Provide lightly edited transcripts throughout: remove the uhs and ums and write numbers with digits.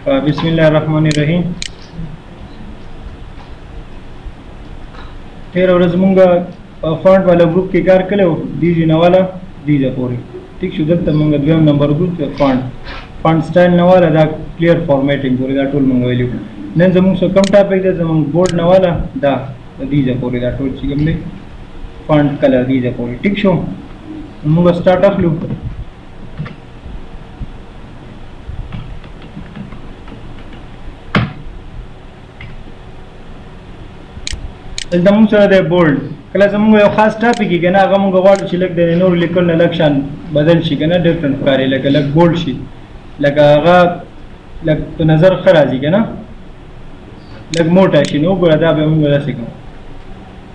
बिस्मिल्लाहिर्रहमानिर्रहीम। तेरह ورځ مونږ فونټ والا ګروپ کې کار کړو دیږي نواله دیږي پورې ٹھیک شو دلته مونږ دویم نمبر ګروپ ته فونټ سټایل نواله دا کلیر فارمیټینګ پورې دا ټول مونږ ویلو نن زموږ څو کم ټاپک دی زموږ بورډ نواله دا دیږي پورې دا ټول چې کوم دی فونټ کلر دیږي پورې ٹھیک شو مونږ سٹارټ اخلو دلته موږ سره د بولډ کله زموږ یو خاص ټاپک کې کنه هغه موږ غواړو چې لږ د نور لیکل نه لکشن بدل شي کنه ډیفرنٹ کاری لکه لږ بولډ شي لکه هغه لږ په نظر ښه راځي کنه لږ موټا شي نو ګوره دا به موږ داسې کوو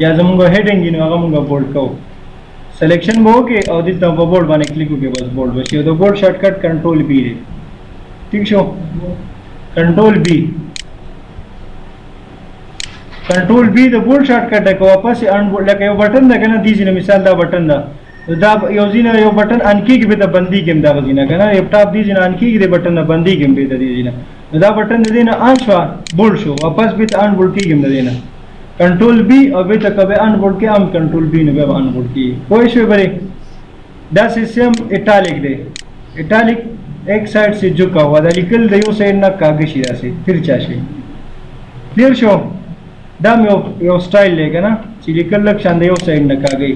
یا زموږ هیډینګ نو هغه موږ بولډ کوو سلیکشن به وکړې او دلته په بولډ باندې کلیک وکړې بس بولډ بشي او د بولډ شارټ کټ کنټرول بی دی ٹھیک شو کنټرول بی کنټرول بی د بولډ شارټ کټ کو واپس ان بولډ لکه یو بٹن ده کنه دیږي مثال دا بٹن ده دا یو ځینه یو بٹن ان کیږي به د بندي کې دا غزینه کنه یو ټاپ دیږي ان کیږي د بٹن نه بندي کې به د دیږي دا بٹن د دینه ان شو بولډ شو واپس به ان بولډ کیږي د دینه کنټرول بی او به تکبه ان بولډ کې ام کنټرول بی نه به ان بولډ کی کوئی شی بره دا سیستم ایټالیک دی ایټالیک ایک سائड سے جھکا ہوا دا لیکل د یو سائड نه کاږي شي داسې ترچا شي کلیر شو دا یو سټایل دی کنه چې لیکل لک شان دی یو سایډ نه کاږي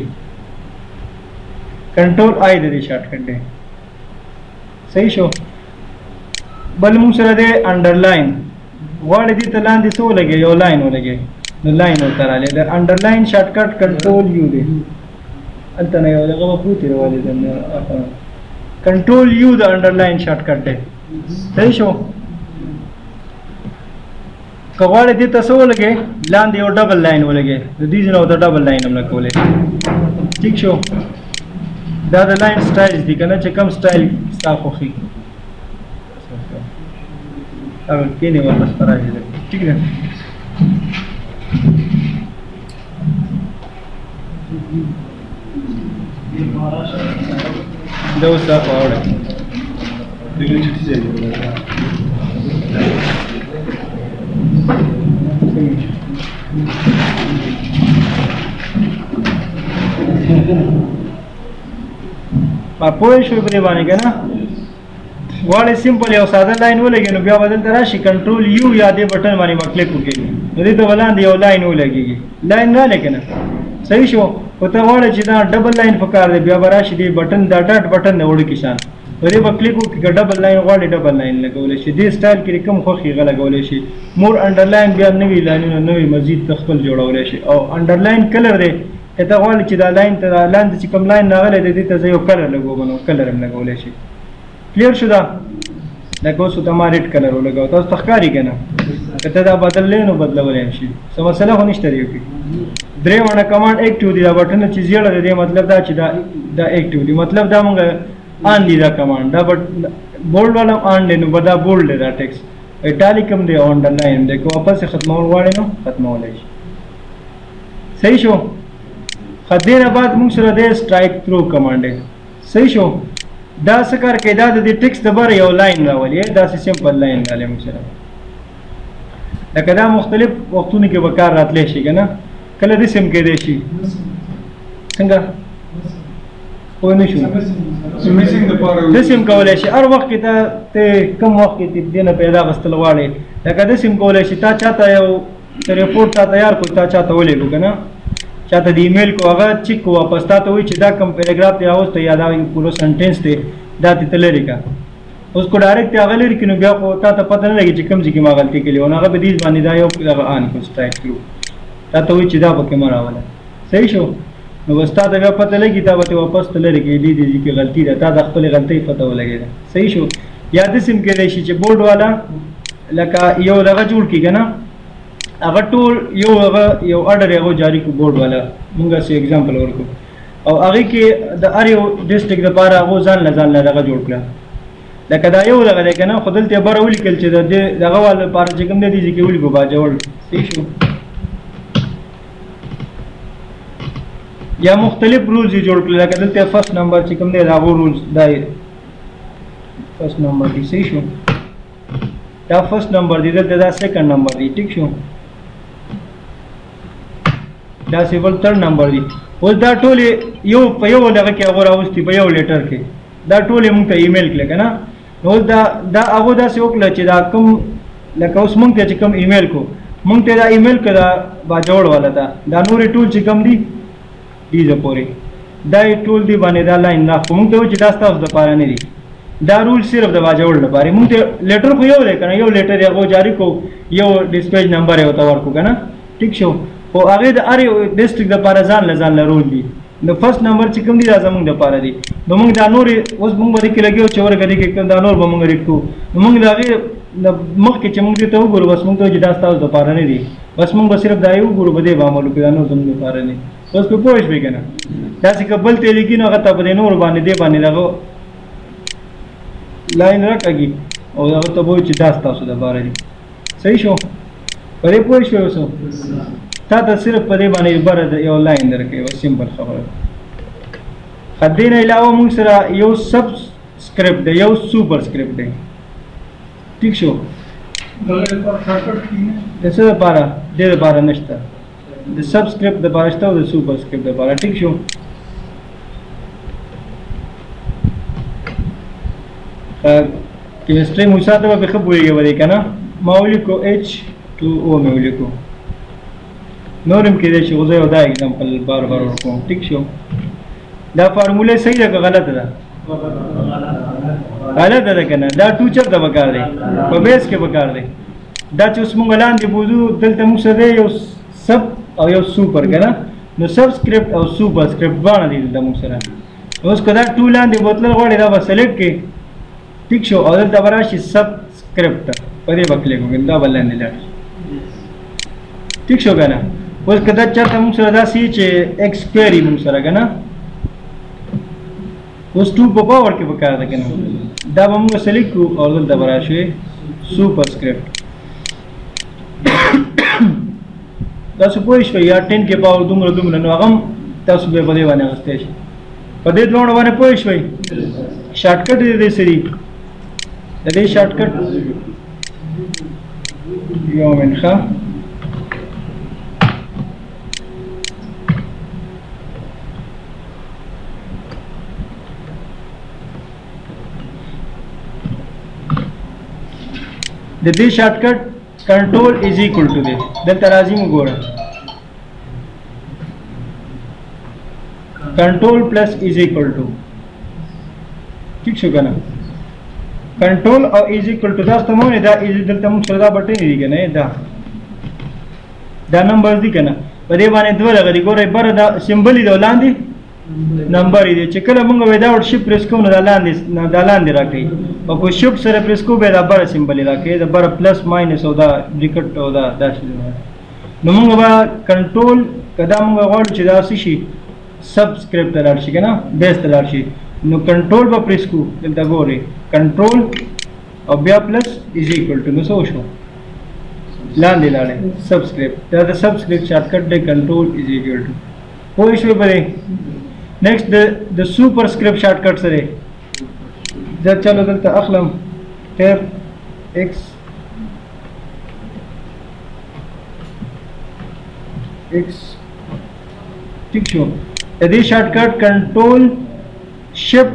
کنټرول آی د دې شارټ کټ دی صحیح شو بل موږ سره دی انډرلاین غواړي دې ته لاندې څو لګي یو لاین ولګي نو لاین وتراله د انډرلاین شارټ کټ کنټرول یو دی انته نه یو دغه پروتي راوالي د کنټرول یو د انډرلاین شارټ کټ دی صحیح شو کغواړي دې تاسو ولګي لاندې یو ډبل لاین ولګي د دې نو د ډبل لاین هم لګولې ٹھیک شو دا د لاین سټایل دي کنه چې کوم سټایل تاسو خوښي او کینه ورته راځي ٹھیک ده دا اوس تاسو اورئ دغه چې څه دی پوه شو په دې باندې کنه غواړي سیمپل یو ساده لاین ولګي نو بیا بدل راشي کنټرول یو یا دې بٹن باندې کلیک وکړي نو دې ته ولاندې یو لاین ولګيږي لاین نه لیکنه صحیح شو او ته غواړي چې دا ډبل لاین فکر دی بیا راشي دې بٹن دا ډاټ بٹن نه وړي کیشان ورې په کلیک وکړي ډبل لاین غواړي ډبل لاین لګولې شي دې سټایل کې کوم خوخي غلګولې شي مور انډرلاین بیا نوې لاینونه نوې مزید تخپل جوړولې شي او انډرلاین کلر دی ته غواړي چې دا لاین ته لاندې چې کوم لاین راغلی دی ته یو کلر لګوم نو کلر هم لګولې شي کلیر شو دا لکه اوس ته ما ریډ کلر ولګاو تاسو تخکاری کنه کته دا بدلې نو بدلولې شي څه مسله خو نشته دی درې ونه کمانډ اکټیو دی دا بٹن چې زیړه دی مطلب دا چې دا اکټیو دی مطلب دا مونږ آن دی دا کمانډ دا بولډ والا آن دی نو بدا بولډ دی دا ټیکس ایټالیک هم دی او انډرلاین دی کو واپس ختمول غواړي نو ختمولای شي صحیح شو خدینه بعد موږ سره د سټرایک تھرو کمانډ دی صحیح شو دا څه کار کوي دا د ټیکس د بر یو لاین راولي دا سمپل لاین راولي موږ سره لکه دا مختلف وختونو کې وکړ راتلی شي کنه کله د سم کې دی شي څنګه خو نه شو د سم کولای شي هر وخت کې ته کم وخت کې دینه پیدا غستل غواړي لکه د سم کولای شي تا چاته یو ریپورت تا تیار کو تا چاته ولېږو کنه چاته د ایمیل کو هغه چیک کو واپس تا ته وایي چې دا کوم پیراګراف دی اوس ته یاد اوی پورو سنټنس دی دا ته لري کا اوس کو ډایرکټ هغه لري کینو بیا کو تا ته پته نه لګي چې کوم ځای کې ما غلطي کړې او هغه به دې باندې دا یو هغه ان کو سټرایک کړو تا ته وایي چې دا پکې مراوله صحیح شو نو وستا ته بیا پته لګي تا به واپس ته لري کې دې کې غلطي ده تا د خپل غلطي پته ولګي صحیح شو یاد سم کې دی چې بورډ والا لکه یو دغه جوړ کیږي نه هغه ټول یو اډر یو جاری کو بورډ والا مونږه سي एग्जांपल ورکو او هغه کې د ار یو ډیسټریکټ لپاره هغه ځان لږه جوړ کړه لکه دا یو دغه کنه خدلته بر ولیکل چې دغه وال لپاره چې کوم دي چې ولیکو باجوړ صحیح شو یا مختلف رولز جوړ کړل لکه دلته فرست نمبر چې کوم دی دا رولز دای فرست نمبر دی صحیح شو دا فرست نمبر دی دلته دا سیکنډ نمبر دی ټیک شو دا سیول تھرد نمبر دی اوس دا ټول یو په یو دغه کې هغه راوستي په یو لیټر کې دا ټول موږ ته ایمیل کړل کنه نو دا هغه دا څه وکړه چې دا کوم لکه اوس موږ ته چې کوم ایمیل کو موږ ته دا ایمیل کړه با جوړ والا دا نور ټول چې کوم دی دې پورې دا ټول دی باندې دا لاین نه موږ ته چې دا تاسو د پاره نه دی دا رول صرف د باجوړ لپاره موږ ته لیټر خو یو دی کنه یو لیټر یو جاری کو یو ډیسپیچ نمبر یو تور کو کنه ټیک شو او هغه د اری ډیسټریکټ لپاره ځان له رول دی د فرست نمبر چې کوم دی دا زموږ لپاره دی نو موږ دا نور اوس موږ باندې کې لګیو چې ورګه دي کې دا نور به موږ ریکو موږ دا غي مخکې چې موږ ته وګورو بس موږ ته چې دا تاسو لپاره نه دی بس موږ صرف دا یو ګورو بده به عملو کې دا نور زموږ لپاره نه اوس په پوښ به کنه دا چې قبل ته لګینو هغه ته په نور باندې دی باندې لګو لاین راکاږي او هغه ته وایي چې دا تاسو لپاره دی صحیح شو پرې پوښ شو اوس تا ته صرف په دې باندې بر یو لاین درکې یو سیمپل خبره خدین علاوه موږ سره یو سب سکرپټ دی یو سوپر سکرپټ دی ٹھیک شو د څه لپاره د لپاره نشته د سب سکرپټ د لپاره شته او د سوپر سکرپټ د لپاره ٹھیک شو کیمستري مساته به خبرې وری کنه ماولی کو H2O ماولی کو نورم کې چې غوځي او دا एग्जांपल بار ورکوم ټیک شو دا فارموله صحیح ده که غلطه ده غلطه ده کنه دا ټو چپ ده بکار دی په بیس کې بکار دی دا چې اوس مونږ لاندې بوزو دلته موږ سره یو سب او یو سوپر کنه نو سب سکرپټ او سوپر سکرپټ باندې دي دلته موږ سره اوس کدا ټو لاندې بوتل غواړي دا به سلیکټ کې ټیک شو او دلته براشي سب سکرپټ په دې وکړې کوم دا بل لاندې لاړ ټیک شو کنه اوس کدا چاته موږ سره دا سی چې ایکس کويري موږ سره کنه اوس 2 په پاور کې وکړه دا کنه دا به موږ سلیکټ کو او دلته براشي سوپر سکرپټ تاسو پوه شئ یا 10 کې پاور دومره نو هغه تاسو به په دې باندې غوښتئ شئ په دې دوه باندې پوه شئ شارټکټ دې سری د دې شارټکټ یو منخه د دې شارټکټ کنټرول از ایکوال ټو دی دلته راځي موږ ګورو کنټرول پلس از ایکوال ټو ٹھیک شو کنه کنټرول او از ایکوال ټو دا ستمونه دا از دلته موږ سره دا بټن دی کنه دا نمبر دی کنه په دې باندې دوه لګي ګورې بر دا سمبل دی ولاندې نمبر دی چې کله موږ وداوت شپ پریس کوو نو دا لاندې راکړي او کو شپ سره پریس کوو به دا بر سمبل راکړي دا بر پلس ماینس او دا بریکټ او دا داسې نو موږ به کنټرول کدا موږ غواړو چې دا شي سبسکرایب ته لاړ شي کنه بیس ته لاړ شي نو کنټرول به پریس کوو دلته ګورئ کنټرول او بیا پلس از ایکوال ټو نو څه وشو لاندې لاړې سبسکرایب دا د سبسکرایب شارټکټ دی کنټرول از ایکوال ټو پوه شوئ پرې نیکسٹ د سوپر سکرپټ شارټکټ سره دا چلو دلته اخلم ټیب ایکس ٹھیک شو د دې شارټکټ کنټرول شفٹ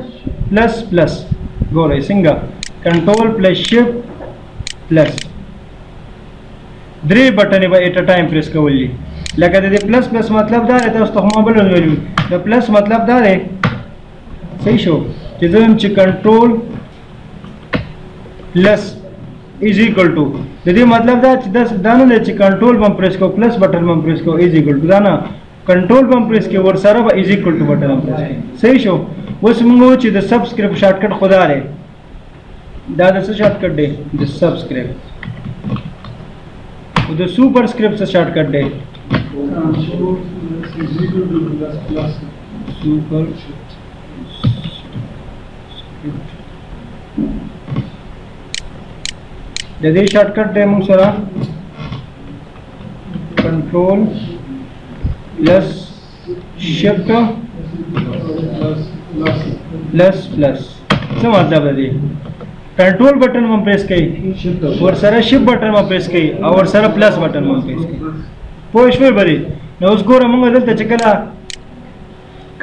پلس ګورئ څنګه کنټرول پلس شفٹ پلس درې بټنې به ایټ ا ټایم پریس کولی لکه د پلس مطلب دا دی تاسو ته هم بل ویلو د پلس مطلب دا دی صحیح شو چې زم چې کنټرول پلس از ایکوال ټو د دې مطلب دا چې دا نه چې کنټرول بم پریس کو پلس بٹن بم پریس کو از ایکوال ټو دا نه کنټرول بم پریس کې ور سره به از ایکوال ټو بٹن بم پریس صحیح شو اوس موږ چې د سبسکرایب شارټکټ خدا لري دا د څه شارټکټ دی د سبسکرایب او د سوپر سکرپټ څه شارټکټ دی سوپر د دې شارټکټ دی موږ سره کنټرول پلس شفٹ پلس څه مطلب دی کنټرول بٹن مو پریس کړئ ور سره شپ بٹن مو پریس کړئ او ور سره پلس بٹن مو پریس کړئ پوه شوي بری نو اوس ګوره موږ دلته چې کله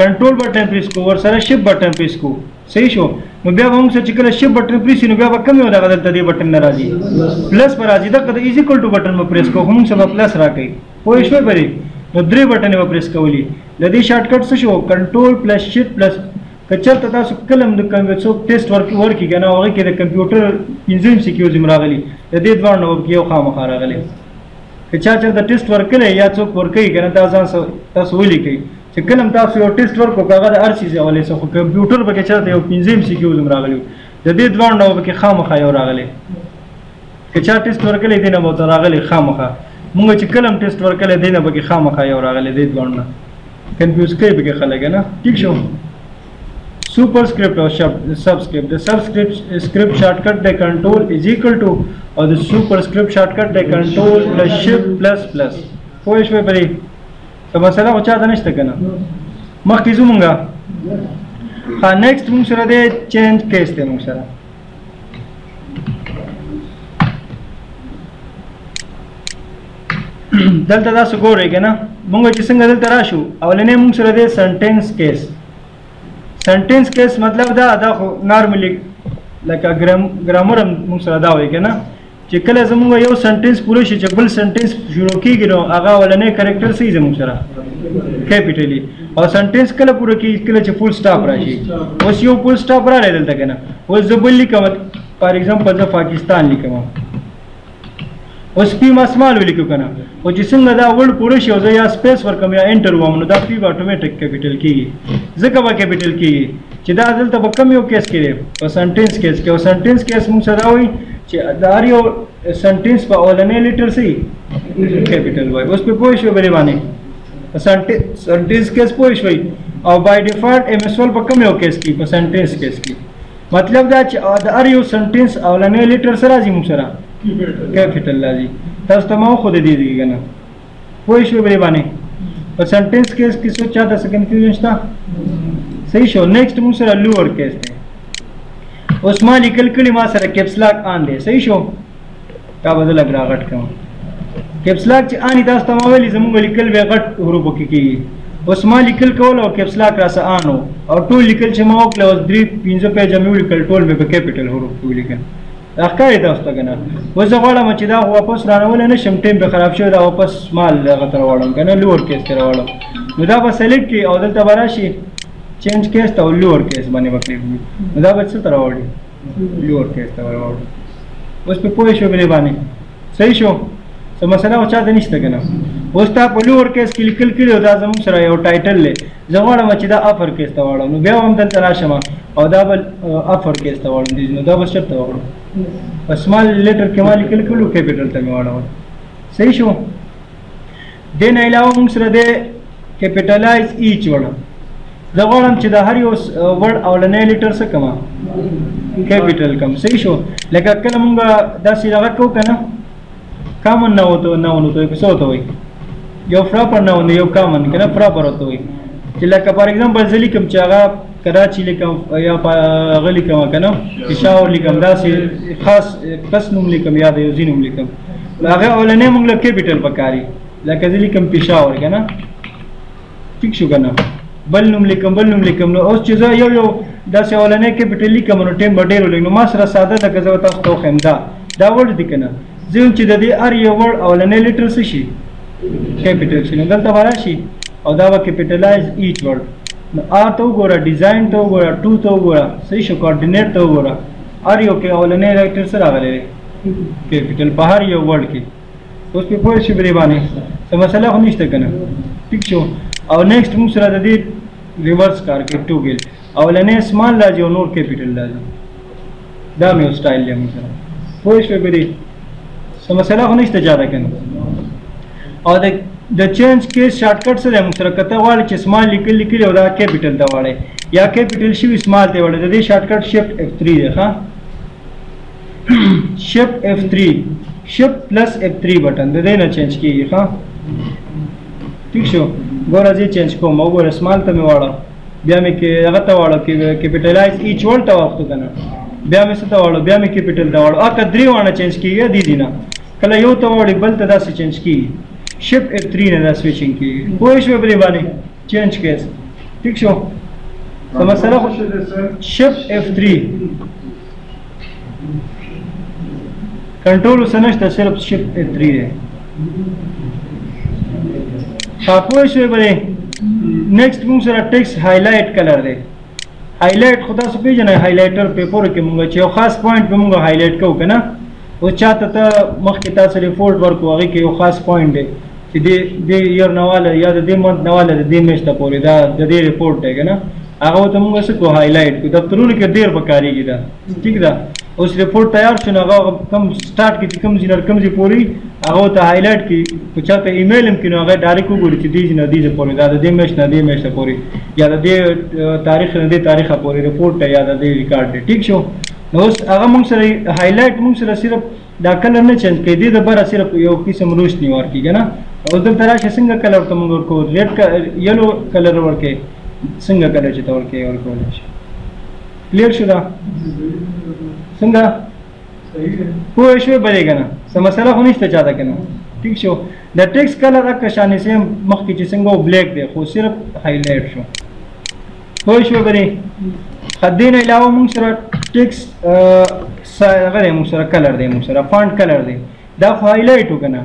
کنټرول بٹن پریس کو ور سره شپ بٹن پریس کو صحیح شو نو بیا موږ چې کله شپ بٹن پریس نو بیا به کم یو دغه دلته دې بٹن نه راځي پلس پر راځي دغه د ایز ایکوال ټو بٹن مو پریس کو موږ سره پلس راکړي پوه شوي بری نو درې بٹن مو پریس کولی د دې شارټ کټ څه شو کنټرول پلس شپ پلس کچلته تاسو کلم د کمپیوټر ټیسټ ورکی کنه هغه کې د کمپیوټر انزیم سکیوز راغلي د دې دوه نو کې یو خامخا راغلي که چا چې د ټیسټ ورکړي یا څوک ورکړي کنه تاسو ولیکئ چې کلم تاسو یو ټیسټ ورکو هغه د هر چیز حواله سره کمپیوټر په کې چاته یو انزیم سکیوز راغلي د دې دوه نو کې خامخا یو راغلي که چا ټیسټ ورکړي دینه مو راغلي خامخا موږ چې کلم ټیسټ ورکړي دینه به کې خامخا یو راغلي دې دوه نه کنفیوز کوي به کې خلک نه ٹھیک شو superscript or subscript. The subscript script shortcut they control is equal to or the superscript shortcut they control plus shift plus plus. پوه شوي بری څه مسله خو چاته نشته که نه مخکې ځو مونږه ها نیکسټ مونږ سره دی چینج کیس دی مونږ سره دلته تاسو ګورئ که نه مونږ چې څنګه دلته راشو اولنی مونږ سره دی سنټینس کیس سنټینس کیس مطلب دا خو نارملی لکه ګرامر هم موږ سره دا وایي که نه چې کله زموږ یو سنټینس پوره شي چې بل سنټینس شروع کېږي نو هغه اولنی کرکټر څه وي زموږ سره کیپیټلي او سنټینس کله پوره کېږي کله چې فول سټاپ راشي اوس یو فول سټاپ راغلی دلته که نه اوس زه بل لیکم فار ایگزامپل زه پاکستان لیکم اوس پی ما سمال ولیکو که نه او چې څنګه دا ورډ پوره شي او زه یا سپیس ورکم یا انټر ووم نو دا پی به اتومیټک کیپیټل کېږي ځکه به کیپیټل کېږي چې دا دلته به کم یو کیس کې دی په سنټینس کیس کې او سنټینس کیس موږ سره وایي چې د هر یو سنټینس په اولنی لیټر څه کیپیټل وایي اوس پې پوه شوي بلې باندې سنټینس کیس پوه شوي او بای ډیفالټ ایم ایس ول په کم یو کیس کې په سنټینس کیس کې مطلب دا چې د هر یو سنټینس اولنی لیټر سره راځي موږ سره کیپیټل راځي تاسو ته ما خو د دې دی که نه پوه شوي بلې باندې په سنټینس کیس کې څوک چاته څه کنفیوژن شته صحیح شو نیکسټ موږ سره لوور کیس دی اوس ما لیکل کړي ما سره کیپس لاک آن دی صحیح شو دا به زه لږ راغټ کوم کیپس لاک چې آن تاسو ته ما ویلي زموږ لیکل بیا غټ حروفو کې کېږي اوس ما لیکل کول او کیپس لاک راسه آن و او ټول لیکل چې ما وکړل اوس 3-5 پیجه مې ولیکل ټول مې په کیپیټل حروف کې ولیکل ښکاري تاسو ته که نه اوس زه غواړم چې دا واپس رانولی نه شم ټیم پې خراب شوی دا واپس مال هغه ته راوړم که نه لوور کیس ته راوړم نو دا به سلیکټ کړي او دلته به راشي چینج کیس ته او لوور کیس باندې به کلیک وي نو دا به څه ته راوړي لوور کیس ته به راوړي اوس پې پوه شو بلې باندې صحیح شو څه مسله خو چاته نشته که نه اوس تا په لوور کیس کې لیکل کړي او دا زموږ سره یو ټایټل دی زه غواړم چې دا افر کیس ته واړم نو بیا هم دلته راشم او دا به افر کیس ته واړم نو دا به شپ ته واړم په سمال لیټر کې ما لیکل کړو کیپیټل ته مې واړول صحیح شو دې نه علاوه موږ سره دی کیپیټلایز ایچ ورډ زه غواړم چې د هر یو ورډ اولنی لیټر څه کما کیپیټل کم صحیح شو لکه کله موږ داسې دغه کوو که نه کامن ناون ورته وایي څه ورته وایي یو پراپر ناون دی یو کامن که نه پراپر ورته وایي چې لکه فار ایگزامپل زه لیکم چې هغه کراچي لیکم یا هغه لیکم که نه پېښور لیکم داسې خاص کس نوم لیکم یا د یو ځای نوم لیکم هغه اولنی موږ له کیپیټل پکار وي لکه زه لیکم پېښور که نه ټیک شو که نه بل نوم لیکم نو اوس چې زه یو داسې اولنی کیپیټل لیکم نو ټیم به ډېر ولګي نو ما سره ساده لکه زه تاسو ته وښیم دا ورډ دی که نه زه یم چې د دې هر یو ورډ اولنی لیټر څه شي کیپیټل شي نو دلته به راشي او دا به کیپیټلایز ایچ ورډ نو آر ته وګوره ډیزاین ته وګوره ټو ته وګوره صحیح شو کوارډینیټ ته وګوره هر یو کې اولنی لیټر څه راغلی دی کیپیټل په هر یو ورډ کې اوس پې پوه شي بلې باندې څه مسله خو نشته که نه ټیک شو او نیکسټ موږ سره د دې ریورس کار کوي ټوګل اولنی سمال راځي او نور کیپیټل راځي دا مې یو سټایل دی موږ سره پوه شوې بلې څه مسله خو نشته زیاده که نه او د چینج کیس شارټکټ څه دی موږ سره که ته غواړې چې سمال لیکلي او دا کیپیټل ته واړی یا کیپیټل شوي سمال ته واړی د دې شارټکټ شفټ F3 دی ښه شفټ F3 شفټ پلس F3 بټن د دې نه چینج کېږي ښه ټیک شو ګوره زه چینج کوم وګوره سمال ته مې واړه بیا مې هغه ته واړه کیپیټلایز ایچ ورډ ته واخلو که نه بیا مې څه ته واړو بیا مې کیپیټل ته واړو اکه درې وانه چینج کېږي دي نه کله یو ته واړې بل ته داسې چینج کېږي شپ F3 نه دا سویچینګ کېږي پوه شوې پرې باندې چینج کېس ٹھیک شو څه مسله خو شپ F3 کنټرول اوس نشته صرف شپ F3 دی پوه شوې پرې نیکسټ موږ سره ټیکس هایلایټ کلر دی هایلایټ خو تاسو پیژنئ هایلایټر پیپر کې موږ چې یو خاص پوینټ به موږ هایلایټ کوو که نه اوس چاته ته مخکې تاسو ریپورټ ورکړو هغې کې یو خاص پوینټ دی چې دې ایئر نه واله یا د دې منت نه واله د دې میاشت ته پورې دا د دې ریپورټ دی که نه هغه ورته موږ څه کړو هایلایټ کړو دفترونو کې ډېر په کارېږي دا ټیک ده اوس ریپورټ تیار شو نو هغه کم سټارټ کې چې کوم ځای نه کوم ځای پورې هغه ورته هایلایټ کړي که چاته ایمیل هم کړي نو هغه ډایرکټ وګوري چې دې نه دې پورې دا د دې میاشت نه دې میاشت پورې یا د دې تاریخ نه دې تاریخه پورې ریپورټ دی یا د دې ریکارډ دی ټیک شو نو اوس هغه موږ سره هایلایټ موږ سره صرف دا کلر نه چینج کوي دې دپاره صرف یو قسم روشني ورکېږي نه او دلته راشي څنګه کلر ته موږ ورکوو ریډ یلو کلر ورکوي څنګه کلر چې ته ورکوي ورکولی شي کلیر شو دا څنګه پوه شوې بلې که نه څه مسله خو نشته چاته که نه ټیک شو د ټیکس کلر هکه شانې سیم مخکې چې څنګه و بلیک دی خو صرف هایلایټ شو پوه شوې بلې دې نه علاوه موږ سره ټیکس هغه دی موږ سره کلر دی موږ سره فانټ کلر دی دا خو هایلایټ و که نه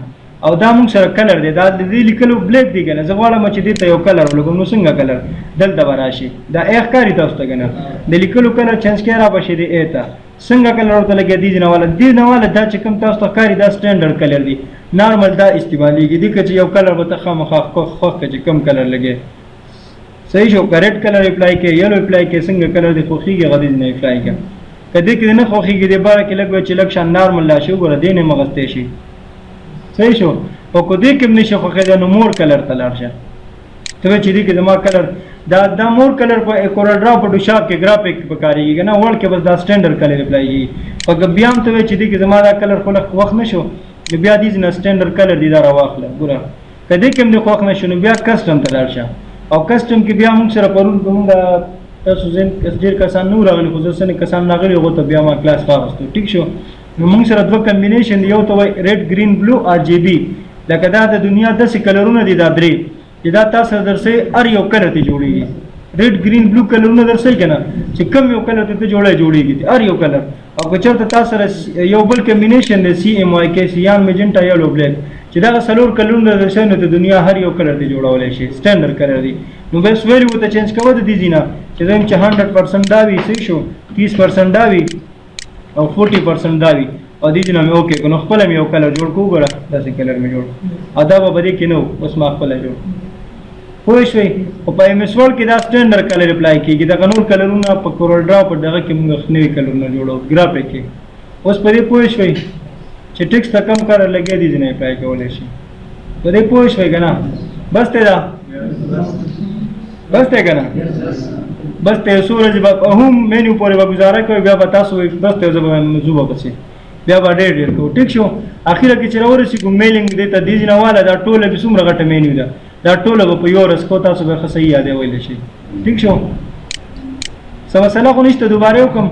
او دا موږ سره کلر دی دا د دې لیکلو بلیک دی که نه زه غواړم چې دې ته یو کلر ولګوم نو څنګه کلر دلته به راشي دا ای ښکاري تاسو ته که نه د لیکلو کلر چینج کړی را بشي دی ای ته څنګه کلر ورته لګیا دي دې نه واله دا چې کوم تاسو ته ښکاري دا سټینډرډ کلر دی نارمل دا استعمالیږي دي که چې یو کلر به ته خامخا خوښ که چې کوم کلر لګې صحیح شو که ریډ کلر اپلای کې یلو اپلای کې څنګه کلر دی خوښېږي هغه دې نه اپلای کړه که دې کې نه خوښېږي دې باره کې لږ به چې لږ شان نارمل راشي وګوره دې نه مغستی شي صحیح شو او که دې کې هم نشي خوښېدی نو مور کلر ته لاړ شه ته وایې چې دې کې زما کلر دا مور کلر په کورل ډرا په ډوشاپ کې ګرافیک په کارېږي که نه وړ کې بس دا سټینډرډ کلر اپلای کېږي او که بیا هم ته وایې چې دې کې زما دا کلر خو لږ خوښ نه شو نو بیا دې نه سټینډرډ کلر دې دا راواخله ګوره که دې کې هم دې خوښ نه شو نو بیا کسټم ته لاړ شه او کسټم کې بیا موږ سره پرون کوم دا تاسو ډېر کسان نه راغلي خو زه څه کسان راغلي هغو ته بیا ما کلاس راغوستو ټیک شو نو موږ سره دوه کمبینیشن دی یو ته وایي ریډ ګرین بلو RGB لکه دا د دنیا داسې کلرونه دي دا درې چې دا تاسو درسئ هر یو کلر ته جوړېږي ریډ ګرین بلو کلرونه درسئ که نه چې کوم یو کلر ته جوړېږي هر یو کلر او که چېرته تاسو سره یو بل کمبینیشن دی CMYK سیان میجنټا یلو بلیک چې دغه څلور کلرونه درسئ نو د دنیا هر یو کلر ته جوړولی شي سټینډرډ کلر دی نو بس ویلو ورته چینج کوه د دې ځای نه چې دویم چې 100% دا وي صحیح شو 30% دا وي او 40% دا وي او دې ځای نه مې اوکې کړو نو خپله مې یو کلر جوړ کړو ګوره داسې کلر مې جوړ او دا به په دې کې نه و اوس ما خپله جوړ پوه شوئ خو په MS Word کې دا سټینډرډ کلر اپلای کېږي دغه نور کلرونه په کورل ډرا په دغه کې موږ نوي کلرونه جوړو ګرافیک کې اوس په دې پوه شوئ چې ټیکس ته کم کلر لګیا دي ځینې اپلای کولی شي په دې پوه شوئ که نه بس دی دا بس دی که نه بس ته څو ورځې به هم مینیو پورې به ګزاره کوئ بیا به تاسو وایئ بس ته زه به موضوع به پسې بیا به ډېر کوو ټیک شو اخره کې چې راورسېږو میلینګ دې ته دې ځای نه واله دا ټوله به څومره غټه مینیو ده دا ټوله به په یو ورځ کو تاسو به ښه صحیح یادولی شئ ټیک شو څه مسله خو نشته دوباره وکړم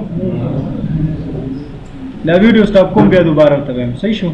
دا ویډیو سټاپ کوم بیا دوباره ورته وایم صحیح شو